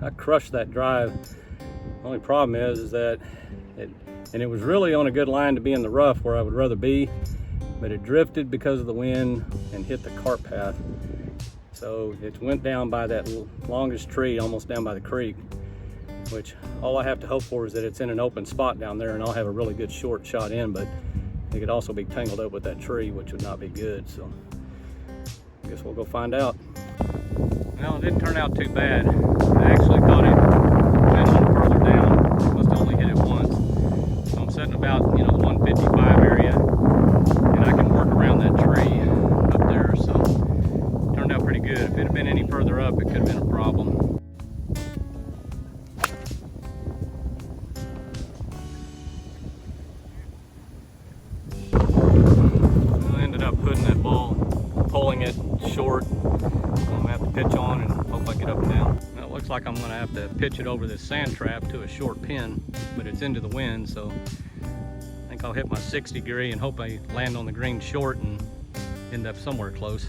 I crushed that drive. Only problem is that it was really on a good line to be in the rough where I would rather be, but it drifted because of the wind and hit the cart path. So it went down by that longest tree, almost down by the creek, which all I have to hope for is that it's in an open spot down there and I'll have a really good short shot in, but it could also be tangled up with that tree, which would not be good. So I guess we'll go find out. Well, it didn't turn out too bad. I actually thought it went a little further down. I must have only hit it once. So I'm sitting about, the 155 area, and I can work around that tree up there. So it turned out pretty good. If it had been any further up, it could have been a problem. I ended up putting that ball, pulling it short. I'm gonna have to pitch on and hope I get up and down. Well, it looks like I'm gonna have to pitch it over this sand trap to a short pin, but it's into the wind, so I think I'll hit my 60 degree and hope I land on the green short and end up somewhere close.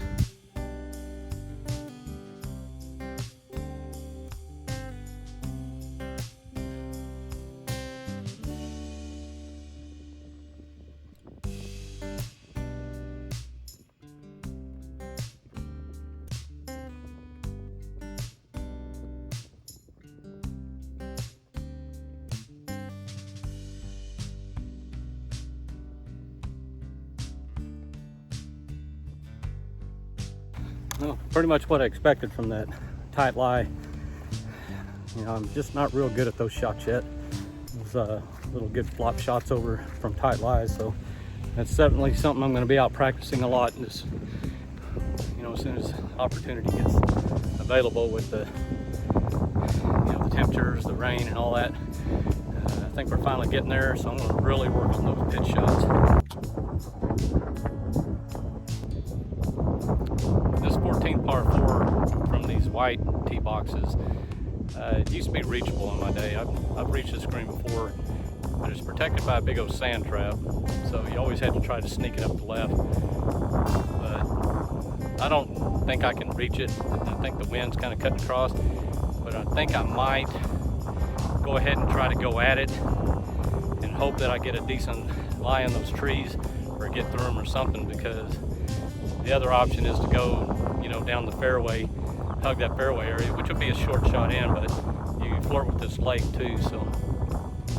Well, pretty much what I expected from that tight lie. I'm just not real good at those shots yet. Those little good flop shots over from tight lies, so that's definitely something I'm going to be out practicing a lot. And just, as soon as opportunity gets available with the temperatures, the rain, and all that, I think we're finally getting there. So I'm going to really work on those pitch shots. This 14th par 4 from these white tee boxes, it used to be reachable in my day. I've reached this green before, but it's protected by a big old sand trap, so you always had to try to sneak it up the left. But I don't think I can reach it. I think the wind's kind of cutting across, but I think I might go ahead and try to go at it and hope that I get a decent lie in those trees or get through them or something, because the other option is to go, down the fairway, hug that fairway area, which will be a short shot in, but you flirt with this lake too. So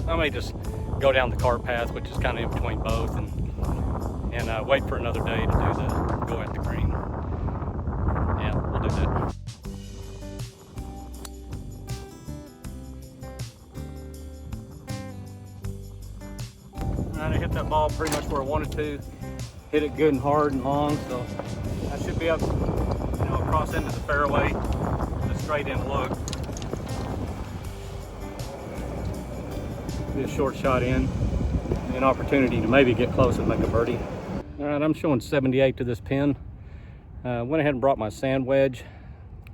I may just go down the cart path, which is kind of in between both, and wait for another day to do the go at the green. Yeah, we'll do that. I hit that ball pretty much where I wanted to. Hit it good and hard and long, so I should be up, across into the fairway, with a straight in look. Be a short shot in, an opportunity to maybe get close and make a birdie. All right, I'm showing 78 to this pin. Went ahead and brought my sand wedge.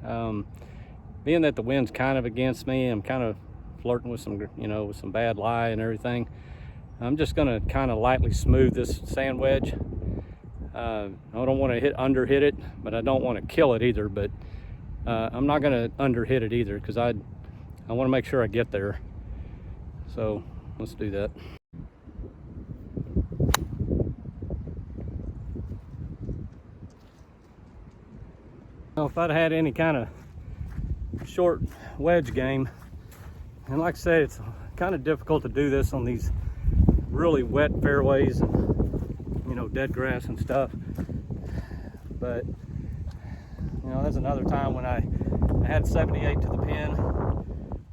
Being that the wind's kind of against me, I'm kind of flirting with some, with some bad lie and everything. I'm just gonna kind of lightly smooth this sand wedge. I don't want to underhit it, but I don't want to kill it either. But I'm not going to underhit it either, because I want to make sure I get there. So let's do that. Now, if I'd had any kind of short wedge game, and like I said, it's kind of difficult to do this on these really wet fairways and dead grass and stuff, but there's another time when I had 78 to the pin.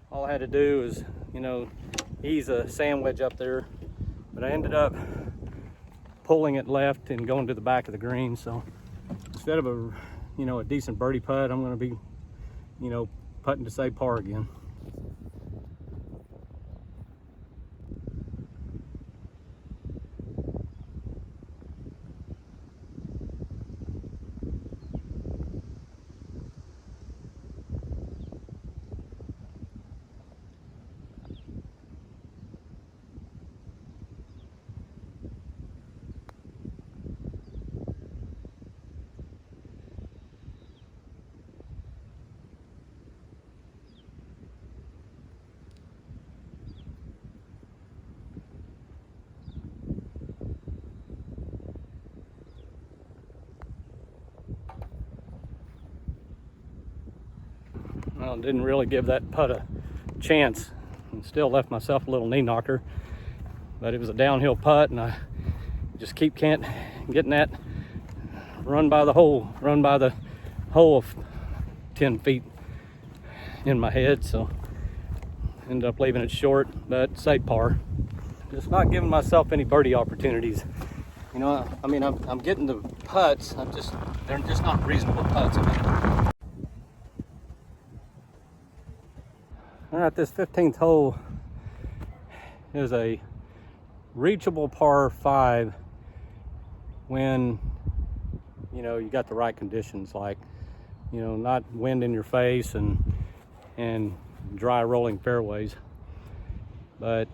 All I had to do was ease a sand wedge up there, but I ended up pulling it left and going to the back of the green. So instead of a decent birdie putt, I'm going to be putting to say par again. Well, didn't really give that putt a chance and still left myself a little knee knocker. But it was a downhill putt, and I just can't getting that run by the hole of 10 feet in my head, so ended up leaving it short, but saved par. Just not giving myself any birdie opportunities. You know, I mean, I'm getting the putts. They're just not reasonable putts. All right, this 15th hole is a reachable par 5 when, you know, you got the right conditions, like, you know, not wind in your face and dry rolling fairways, but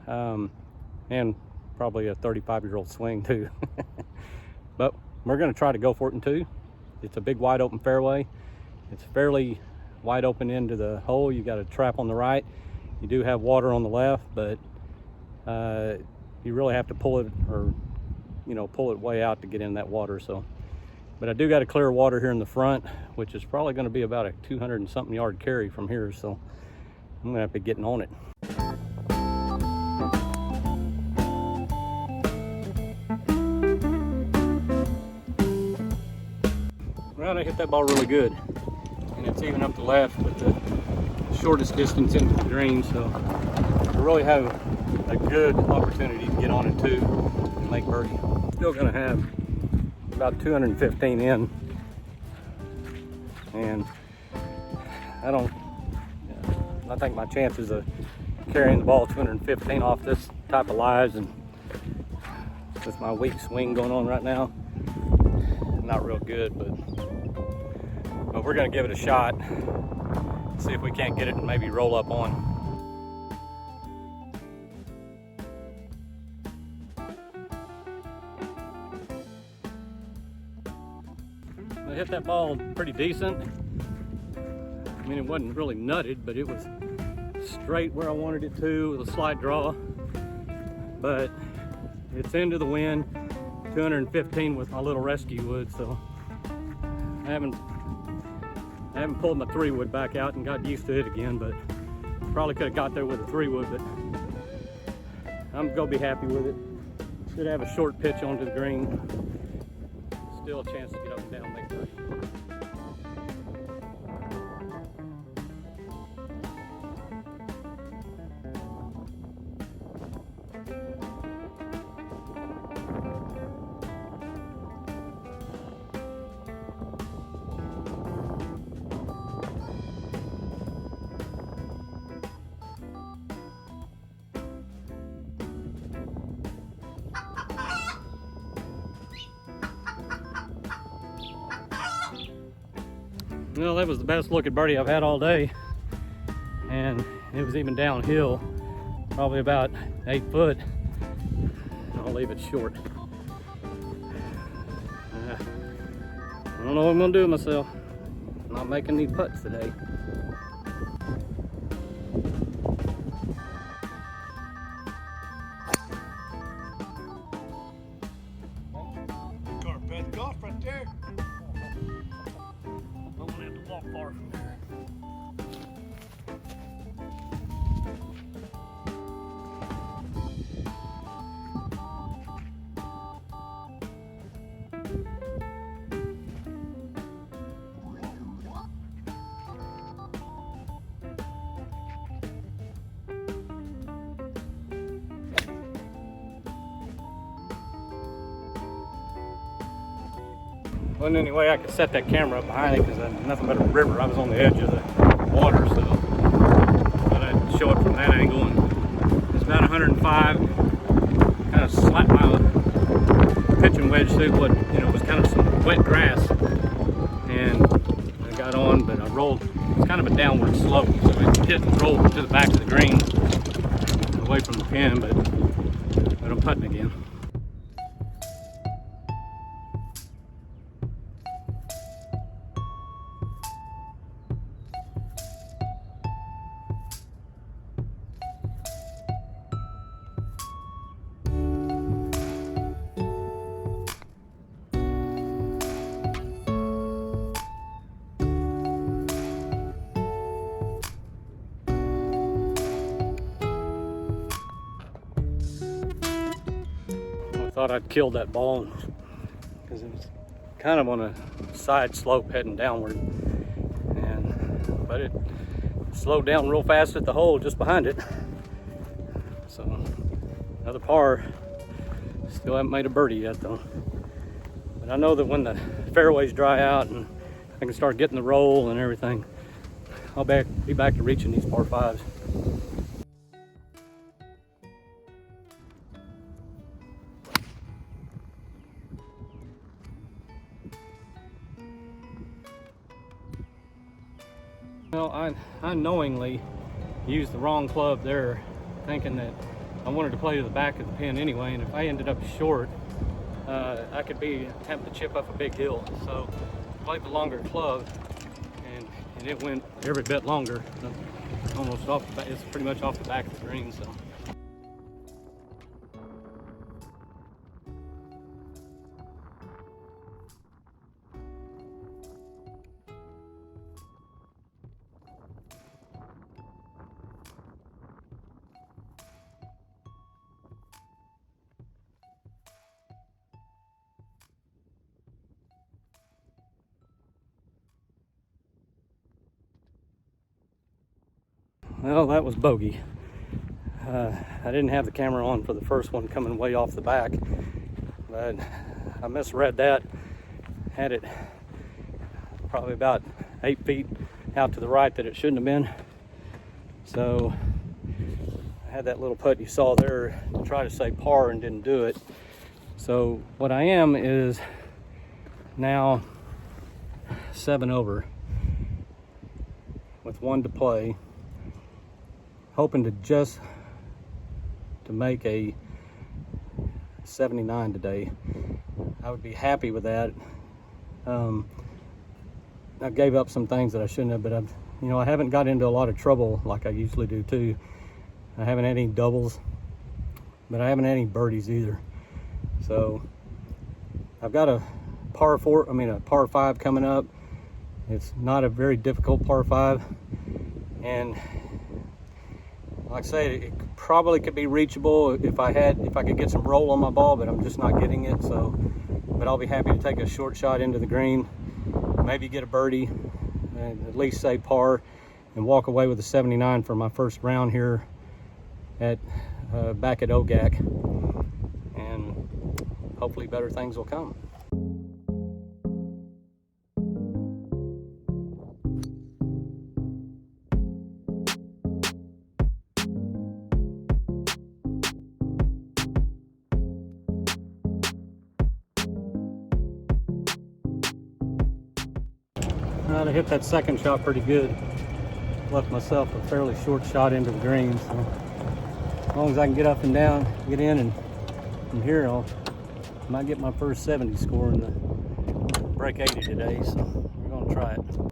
and probably a 35-year-old swing too. But we're going to try to go for it in 2. It's a big wide open fairway. It's fairly wide open into the hole. You got a trap on the right. You do have water on the left, but you really have to pull it, or you know, pull it way out to get in that water. So, but I do got a clear water here in the front, which is probably going to be about a 200 and something yard carry from here. So I'm gonna have to be getting on it. Well, I hit that ball really good, and it's even up the left with the shortest distance into the green, so I really have a good opportunity to get on it too and make birdie. Still gonna have about 215 in, and I think my chances of carrying the ball 215 off this type of lies, and with my weak swing going on right now, not real good, but we're gonna give it a shot, see if we can't get it and maybe roll up on. I hit that ball pretty decent. I mean, it wasn't really nutted, but it was straight where I wanted it to with a slight draw. But it's into the wind, 215 with my little rescue wood, so I haven't pulled my 3-wood back out and got used to it again, but probably could have got there with a 3-wood, but I'm gonna be happy with it. Should have a short pitch onto the green. Still a chance to get up and down and make birdie. Well, that was the best looking birdie I've had all day, and it was even downhill, probably about 8 foot. I'll leave it short. I don't know what I'm gonna do with myself. I'm not making these putts today. Best golf right there. I'm gonna have to walk far from here. Wasn't any way I could set that camera up behind it because I had nothing but a river. I was on the edge of the water, so I thought I'd show it from that angle. And it's about 105. Kind of slapped my pitching wedge through what, you know, was kind of some wet grass, and I got on, but I rolled. It's kind of a downward slope, so it hit and rolled to the back of the green, away from the pin. But I'm putting again. thought I'd killed that ball because it was kind of on a side slope heading downward, but it slowed down real fast at the hole just behind it. So another par. Still haven't made a birdie yet though. But I know that when the fairways dry out and I can start getting the roll and everything, I'll be back to reaching these par fives. Well, I unknowingly used the wrong club there, thinking that I wanted to play to the back of the pin anyway, and if I ended up short, I could be attempting to chip up a big hill. So I played the longer club, and it went every bit longer, almost off the, it's pretty much off the back of the green. So. Well, that was bogey. I didn't have the camera on for the first one coming way off the back, but I misread that. Had it probably about 8 feet out to the right that it shouldn't have been. So I had that little putt you saw there to try to say par and didn't do it. So what I am is now 7 over with 1 to play, hoping to make a 79 today. I would be happy with that. I gave up some things that I shouldn't have, but I haven't got into a lot of trouble like I usually do too. I haven't had any doubles, but I haven't had any birdies either. So I've got a par 5 coming up. It's not a very difficult par 5, and like I say, it probably could be reachable if I could get some roll on my ball, but I'm just not getting it. So, but I'll be happy to take a short shot into the green, maybe get a birdie, and at least say par, and walk away with a 79 for my first round here at back at OGAC, and hopefully better things will come. I hit that second shot pretty good. Left myself a fairly short shot into the green, so as long as I can get up and down, get in, and from here I might get my first 70 score in the break 80 today, so we're gonna try it.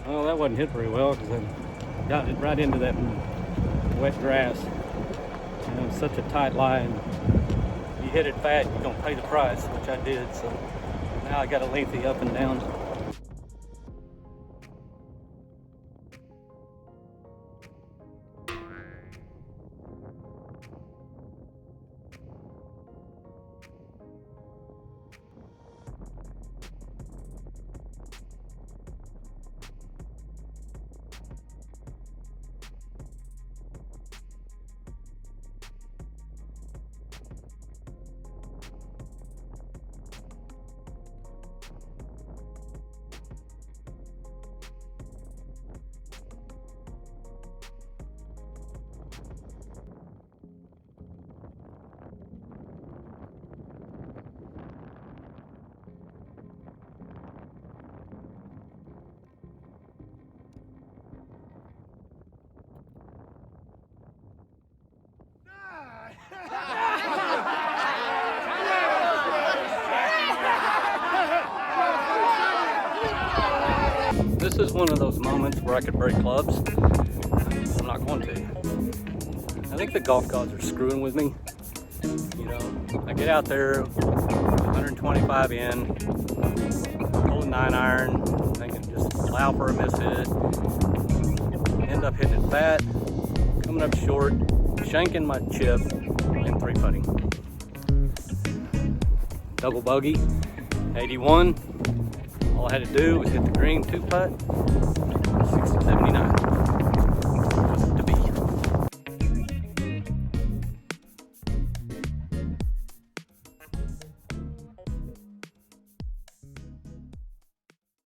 Well, that wasn't hit very well because I got it right into that wet grass. And it was such a tight line. You hit it fat, you're gonna pay the price, which I did. So now I got a lengthy up and down. This is one of those moments where I could break clubs. I'm not going to. I think the golf gods are screwing with me. You know, I get out there, 125 in, pull a 9-iron, thinking just allow for a miss hit. End up hitting it fat, coming up short, shanking my chip, and 3-putting. Double bogey, 81. All I had to do was hit the green 2-putt, 60-79.